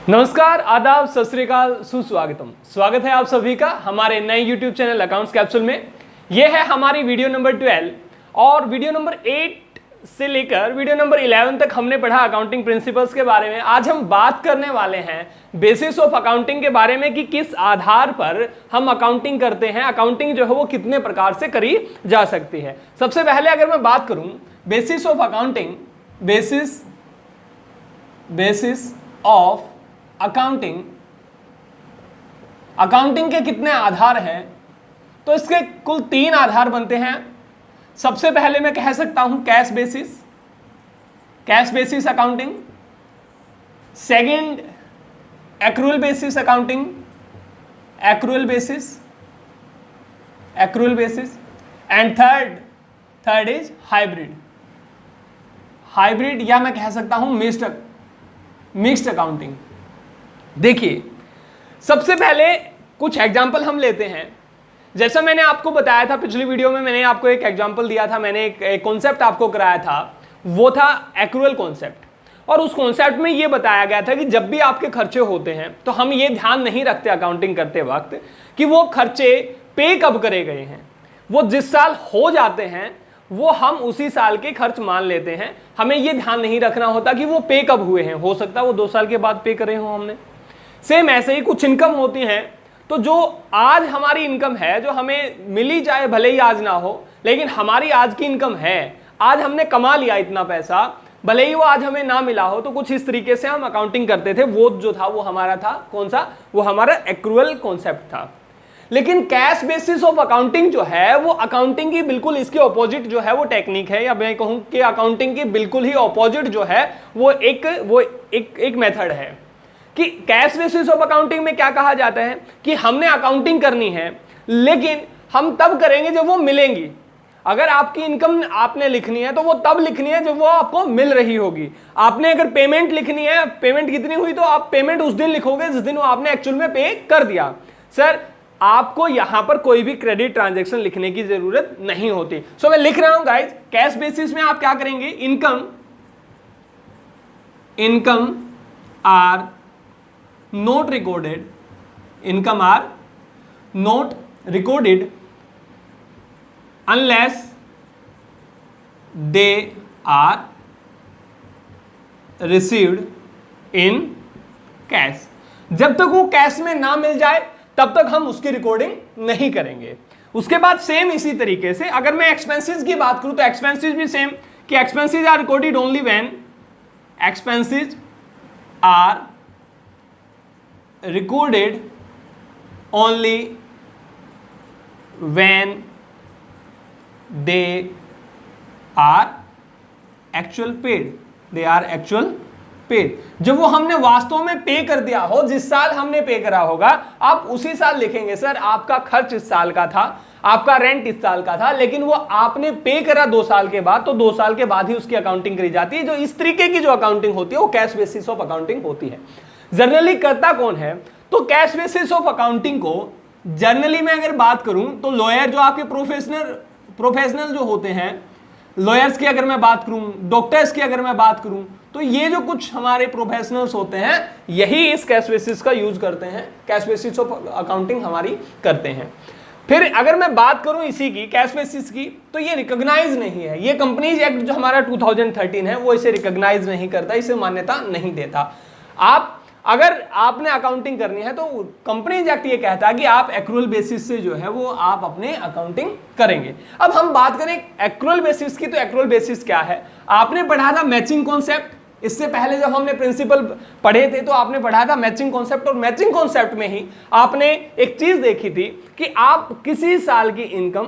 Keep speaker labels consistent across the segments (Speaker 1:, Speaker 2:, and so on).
Speaker 1: नमस्कार, आदाब, सत श्री अकाल, सुस्वागतम। स्वागत है आप सभी का हमारे नए YouTube चैनल अकाउंट्स कैप्सूल में। यह है हमारी वीडियो नंबर 12 और वीडियो नंबर 8 से लेकर वीडियो नंबर 11 तक हमने पढ़ा अकाउंटिंग प्रिंसिपल्स के बारे में। आज हम बात करने वाले हैं बेसिस ऑफ अकाउंटिंग के बारे में कि किस आधार पर हम अकाउंटिंग करते हैं, अकाउंटिंग जो है वो कितने प्रकार से करी जा सकती है। सबसे पहले अगर मैं बात करूं basis of accounting, basis of accounting के कितने आधार हैं, तो इसके कुल 3 आधार बनते हैं। सबसे पहले मैं कह सकता हूं cash basis accounting, second accrual basis accounting, accrual basis and third is hybrid या मैं कह सकता हूं मिक्स्ड अकाउंटिंग। देखिए, सबसे पहले कुछ एग्जाम्पल हम लेते हैं। जैसा मैंने आपको बताया था पिछली वीडियो में, मैंने आपको एक एग्जाम्पल दिया था, मैंने एक कॉन्सेप्ट आपको कराया था, वो था एक्रूअल कॉन्सेप्ट। और उस कॉन्सेप्ट में ये बताया गया था कि जब भी आपके खर्चे होते हैं तो हम ये ध्यान नहीं रखते अकाउंटिंग करते वक्त कि वो खर्चे पे कब करे गए हैं। वो जिस साल हो जाते हैं वो हम उसी साल के खर्च मान लेते हैं। हमें ये ध्यान नहीं रखना होता कि वो पे कब हुए हैं, हो सकता है वो 2 साल के बाद पे करे हो हमने। सेम ऐसे ही कुछ इनकम होती हैं, तो जो आज हमारी इनकम है, जो हमें मिली जाए भले ही आज ना हो, लेकिन हमारी आज की इनकम है, आज हमने कमा लिया इतना पैसा, भले ही वो आज हमें ना मिला हो, तो कुछ इस तरीके से हम अकाउंटिंग करते थे। वो जो था वो हमारा था कौन सा, वो हमारा एक्रूअल कॉन्सेप्ट था। लेकिन कैश बेसिस ऑफ अकाउंटिंग जो है वो अकाउंटिंग की बिल्कुल इसके ऑपोजिट जो है वो टेक्निक है, या मैं कहूं कि अकाउंटिंग की बिल्कुल ही ऑपोजिट जो है वो एक मेथड है। कि कैश बेसिस ऑफ अकाउंटिंग में क्या कहा जाता है कि हमने अकाउंटिंग करनी है, लेकिन हम तब करेंगे जब वो मिलेंगी। अगर आपकी इनकम आपने लिखनी है तो वो तब लिखनी है जब वो आपको मिल रही होगी। आपने अगर पेमेंट लिखनी है, पेमेंट कितनी हुई, तो आप पेमेंट उस दिन लिखोगे जिस दिन वो आपने एक्चुअल में पे कर दिया। सर, आपको यहां पर कोई भी क्रेडिट ट्रांजैक्शन लिखने की जरूरत नहीं होती। सो मैं लिख रहा हूं गाइज, कैश बेसिस में आप क्या करेंगे, income are not recorded unless they are received in cash। जब तक वो कैश में ना मिल जाए तब तक हम उसकी रिकॉर्डिंग नहीं करेंगे। उसके बाद सेम इसी तरीके से अगर मैं एक्सपेंसेस की बात करूं तो एक्सपेंसेस भी सेम, कि expenses are recorded only when expenses are recorded only when they are actual paid, जब वो हमने वास्तव में पे कर दिया हो, जिस साल हमने पे करा होगा आप उसी साल लिखेंगे। सर, आपका खर्च इस साल का था, आपका रेंट इस साल का था, लेकिन वो आपने पे करा 2 साल के बाद, तो 2 साल के बाद ही उसकी अकाउंटिंग करी जाती है। जो इस तरीके की जो अकाउंटिंग होती है वो कैश बेसिस ऑफ अकाउंटिंग होती है। जनरली करता कौन है, तो कैश बेसिस ऑफ अकाउंटिंग को जनरली मैं अगर बात करूं तो लॉयर, जो आपके प्रोफेशनल जो होते हैं, लॉयर्स की अगर मैं बात करूं, डॉक्टर्स की अगर मैं बात करूं, तो ये जो कुछ हमारे प्रोफेशनल्स होते हैं यही इस कैश बेसिस का यूज करते हैं, कैश बेसिस ऑफ अकाउंटिंग हमारी करते हैं। फिर अगर मैं बात करूं इसी की कैश बेसिस की, तो ये रिकॉग्नाइज नहीं है। ये कंपनीज एक्ट जो हमारा 2013 है वो इसे रिकॉग्नाइज नहीं करता, इसे मान्यता नहीं देता। अगर आपने अकाउंटिंग करनी है तो कंपनीज एक्ट ये कहता है कि आप एक्रूअल बेसिस से जो है वो आप अपने अकाउंटिंग करेंगे। अब हम बात करें एक्रूअल बेसिस की, तो एक्रूअल बेसिस क्या है, आपने पढ़ा था मैचिंग कॉन्सेप्ट। इससे पहले जब हमने प्रिंसिपल पढ़े थे तो आपने पढ़ा था मैचिंग कॉन्सेप्ट, और मैचिंग कॉन्सेप्ट में ही आपने एक चीज देखी थी कि आप किसी साल की इनकम,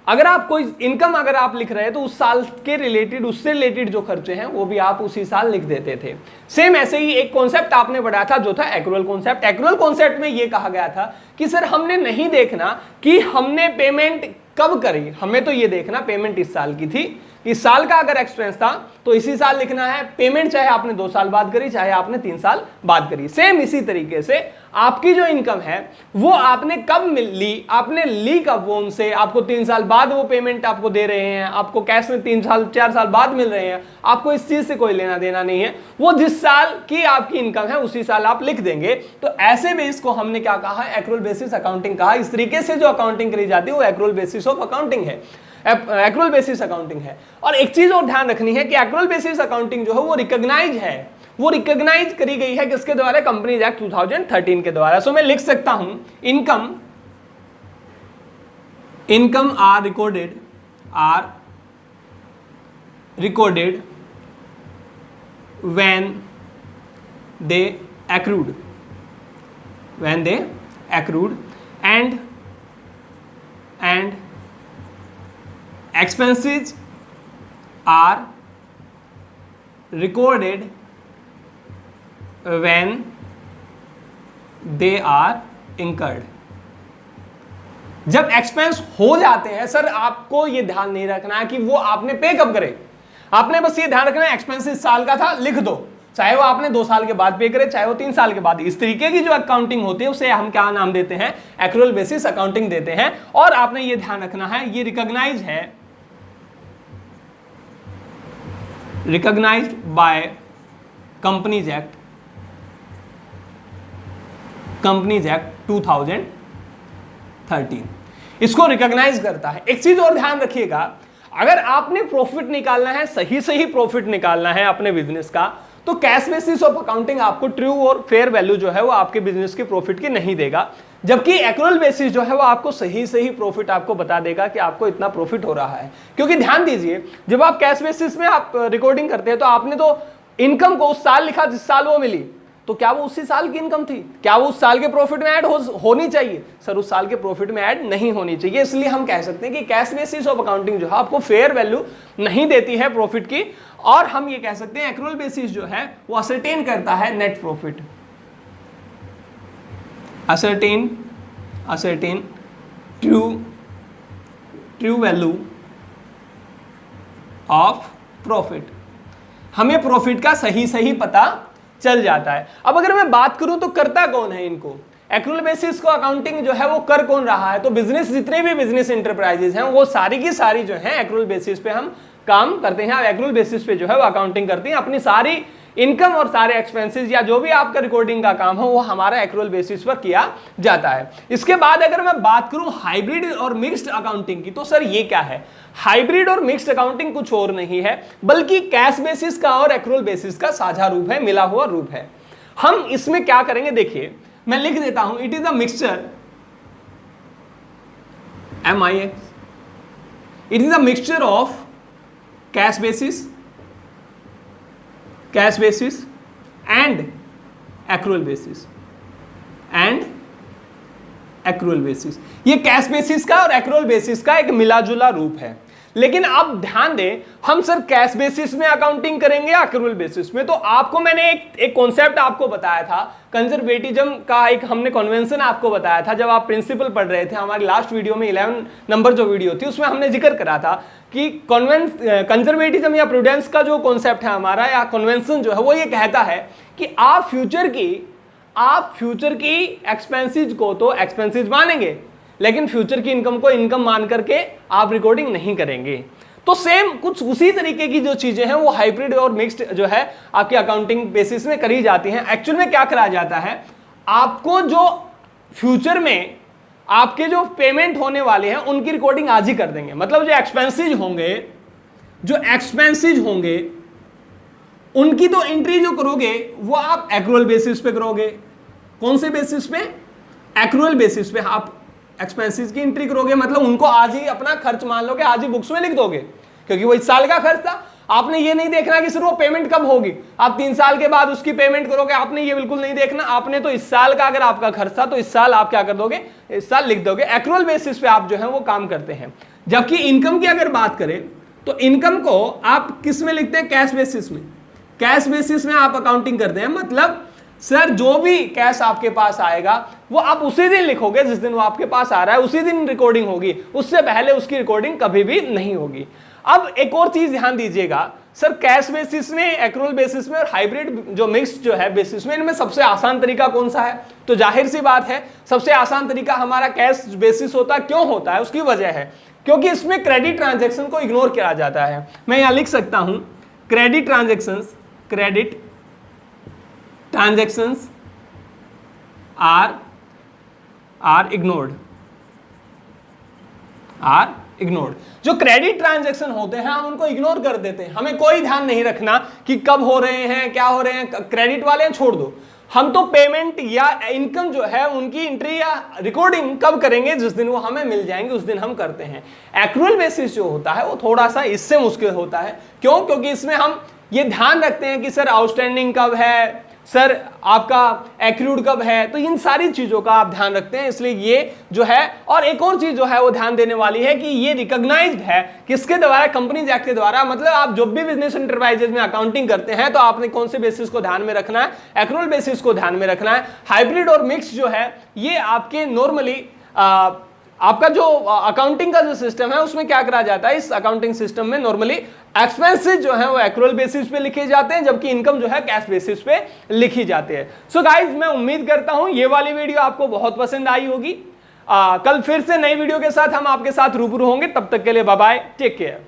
Speaker 1: अगर आप कोई इनकम अगर आप लिख रहे हैं तो उस साल के रिलेटेड, उससे रिलेटेड जो खर्चे हैं वो भी आप उसी साल लिख देते थे। सेम ऐसे ही एक कॉन्सेप्ट आपने पढ़ा था जो था एक्रूअल कॉन्सेप्ट। एक्रूअल कॉन्सेप्ट में ये कहा गया था कि सर हमने नहीं देखना कि हमने पेमेंट कब करी, हमें तो ये देखना पेमेंट इस साल की थी, इस साल का अगर एक्सपेंस था तो इसी साल लिखना है, पेमेंट चाहे आपने 2 साल बाद करी चाहे आपने 3 साल बाद करी। सेम इसी तरीके से आपकी जो इनकम है वो आपने कब ली, आपने ली कब वो उनसे, आपको 3 साल बाद वो पेमेंट आपको दे रहे हैं, आपको कैश में 3 साल 4 साल बाद मिल रहे हैं, आपको इस चीज से कोई लेना देना नहीं है। वो जिस साल की आपकी इनकम है उसी साल आप लिख देंगे। तो ऐसे बेस को हमने क्या कहा, एक्रूअल बेसिस अकाउंटिंग कहा। इस तरीके से जो अकाउंटिंग करी जाती है वो एक्रूअल बेसिस ऑफ अकाउंटिंग है, एक्रूअल बेसिस अकाउंटिंग है। और एक चीज और ध्यान रखनी है कि एक्रूअल बेसिस अकाउंटिंग जो है वो रिकॉग्नाइज है, वो रिकॉग्नाइज करी गई है किसके द्वारा, कंपनीज एक्ट 2013 के द्वारा। सो मैं लिख सकता हूं income are recorded when they accrued and expenses are recorded when they are incurred। जब एक्सपेंस हो जाते हैं, सर आपको ये ध्यान नहीं रखना है कि वो आपने पे कब करे, आपने बस ये ध्यान रखना है एक्सपेंस इस साल का था लिख दो, चाहे वो आपने 2 साल के बाद पे करे चाहे वो 3 साल के बाद। इस तरीके की जो अकाउंटिंग होती है उसे हम क्या नाम देते हैं, एक्रूअल बेसिस अकाउंटिंग देते हैं। और आपने ये ध्यान रखना है ये रिकॉग्नाइज है, रिकॉग्नाइज्ड बाय कंपनीज एक्ट 2013, इसको रिकॉग्नाइज करता है। एक चीज और ध्यान रखिएगा, अगर आपने प्रॉफिट निकालना है, सही प्रॉफिट निकालना है अपने बिजनेस का, तो कैश बेसिस ऑफ अकाउंटिंग आपको ट्रू और फेयर वैल्यू जो है वो आपके बिजनेस के प्रॉफिट की नहीं देगा, जबकि एक्रूअल बेसिस जो है वो आपको सही प्रॉफिट आपको बता देगा कि आपको इतना प्रॉफिट हो रहा है। क्योंकि ध्यान दीजिए, जब आप कैश बेसिस में आप रिकॉर्डिंग करते हैं तो आपने तो इनकम को उस साल लिखा जिस साल वो मिली, तो क्या वो उसी साल की इनकम थी, क्या वो उस साल के प्रॉफिट में ऐड होनी चाहिए, सर उस साल के प्रॉफिट में ऐड नहीं होनी चाहिए। इसलिए हम कह सकते हैं कि कैश बेसिस ऑफ अकाउंटिंग जो है आपको फेयर वैल्यू नहीं देती है प्रॉफिट की। और हम ये कह सकते हैं एक्रूअल बेसिस जो है वो असरटेन करता है net profit, ascertain true value of profit, हमें प्रॉफिट का सही पता चल जाता है। अब अगर मैं बात करूं तो करता कौन है इनको, एक्रूअल बेसिस को अकाउंटिंग जो है वो कर कौन रहा है, तो बिजनेस, जितने भी बिजनेस इंटरप्राइजेज हैं वो सारी की सारी जो है एक्रूअल बेसिस पे हम काम करते हैं, एक्रूअल बेसिस पे जो है वो अकाउंटिंग करती हैं। अपनी सारी इनकम और सारे एक्सपेंसेस या जो भी आपका रिकॉर्डिंग का काम हो वो हमारा एक्रूअल बेसिस पर किया जाता है। इसके बाद अगर मैं बात करूं हाइब्रिड और मिक्स्ड अकाउंटिंग की, तो सर ये क्या है, हाइब्रिड और मिक्स्ड अकाउंटिंग कुछ और नहीं है बल्कि कैश बेसिस का और एक्रूअल बेसिस का साझा रूप है, मिला हुआ रूप है। हम इसमें क्या करेंगे, देखिए मैं लिख देता हूं, it is a mixture, MIX, it is a mixture of cash basis and accrual basis, ये कैश बेसिस का और एक्रूअल बेसिस का एक मिला जुला रूप है। लेकिन अब ध्यान दें, हम सर कैश बेसिस में अकाउंटिंग करेंगे या एक्रूअल बेसिस में, तो आपको मैंने एक कॉन्सेप्ट आपको बताया था, कंजर्वेटिज्म का एक हमने कन्वेंशन आपको बताया था जब आप प्रिंसिपल पढ़ रहे थे। हमारी लास्ट वीडियो में 11 नंबर जो वीडियो थी उसमें हमने जिक्र करा था कि कंजर्वेटिज्म या प्रूडेंस का जो कॉन्सेप्ट है हमारा या कन्वेंशन जो है वो ये कहता है कि आप फ्यूचर की एक्सपेंसेस को तो एक्सपेंसेस मानेंगे, लेकिन फ्यूचर की इनकम को इनकम मान करके आप रिकॉर्डिंग नहीं करेंगे। तो सेम कुछ उसी तरीके की जो चीजें हैं वो हाइब्रिड और मिक्स्ड जो है आपकी अकाउंटिंग बेसिस में करी जाती हैं। एक्चुअल में क्या करा जाता है, आपको जो फ्यूचर में आपके जो पेमेंट होने वाले हैं उनकी रिकॉर्डिंग आज ही कर देंगे। मतलब जो एक्सपेंसेज होंगे उनकी तो एंट्री जो करोगे वो आप एक्रूअल बेसिस पे करोगे। कौन से बेसिस पे, एक्रूअल बेसिस पे आप एक्सपेंसेस की एंट्री करोगे, मतलब उनको आज ही अपना खर्च मान लोगे, आज ही बुक्स में लिख दोगे, क्योंकि वो इस साल का खर्च था। आपने ये नहीं देखना कि सिर्फ वो पेमेंट कब होगी, आप 3 साल के बाद उसकी पेमेंट करोगे, आपने ये बिल्कुल नहीं देखना। आपने तो इस साल का अगर आपका खर्च था तो इस साल आप क्या कर दोगे, इस साल लिख दोगे। एक्रूअल बेसिस पे आप जो है वो काम करते हैं। जबकि इनकम की अगर बात करें तो इनकम को आप किस में लिखते हैं, कैश बेसिस में। कैश बेसिस में आप अकाउंटिंग करते हैं, मतलब सर जो भी कैश आपके पास आएगा वो आप उसी दिन लिखोगे जिस दिन वो आपके पास आ रहा है, उसी दिन रिकॉर्डिंग होगी, उससे पहले उसकी रिकॉर्डिंग कभी भी नहीं होगी। अब एक और चीज ध्यान दीजिएगा सर, कैश बेसिस में, एक्रूअल बेसिस में और हाइब्रिड जो मिक्स जो है बेसिस में, इनमें सबसे आसान तरीका कौन सा है? तो जाहिर सी बात है सबसे आसान तरीका हमारा कैश बेसिस होता है। क्यों होता है? उसकी वजह है क्योंकि इसमें क्रेडिट ट्रांजैक्शन को इग्नोर किया जाता है। मैं यहां लिख सकता हूं क्रेडिट ट्रांजैक्शंस आर इग्नोर्ड। जो क्रेडिट ट्रांजैक्शन होते हैं हम उनको इग्नोर कर देते हैं, हमें कोई ध्यान नहीं रखना कि कब हो रहे हैं, क्या हो रहे हैं। क्रेडिट वाले हैं छोड़ दो, हम तो पेमेंट या इनकम जो है उनकी एंट्री या रिकॉर्डिंग कब करेंगे? जिस दिन वो हमें मिल जाएंगे उस दिन हम करते हैं। एक्रूअल बेसिस जो होता है वो थोड़ा सा इससे मुश्किल होता है। क्यों? क्योंकि इसमें हम ये ध्यान रखते हैं कि सर आउटस्टैंडिंग कब है, सर आपका एक्रूड कब है, तो इन सारी चीजों का आप ध्यान रखते हैं। इसलिए ये जो है, और एक और चीज जो है वो ध्यान देने वाली है कि ये रिकॉग्नाइज्ड है किसके द्वारा? कंपनीज एक्ट के द्वारा। मतलब आप जब भी बिजनेस एंटरप्राइजेज में अकाउंटिंग करते हैं तो आपने कौन से बेसिस को ध्यान में रखना है? एक्रूअल बेसिस को ध्यान में रखना है। हाइब्रिड और मिक्स जो है ये आपके नॉर्मली आपका जो अकाउंटिंग का जो सिस्टम है उसमें क्या करा जाता है? इस अकाउंटिंग सिस्टम में नॉर्मली एक्सपेंसेस जो है वो एक्रूअल बेसिस पे लिखे जाते हैं, जबकि इनकम जो है कैश बेसिस पे लिखी जाती है। सो गाइज, मैं उम्मीद करता हूं ये वाली वीडियो आपको बहुत पसंद आई होगी। कल फिर से नई वीडियो के साथ हम आपके साथ रूबरू होंगे। तब तक के लिए बाय बाय, टेक केयर।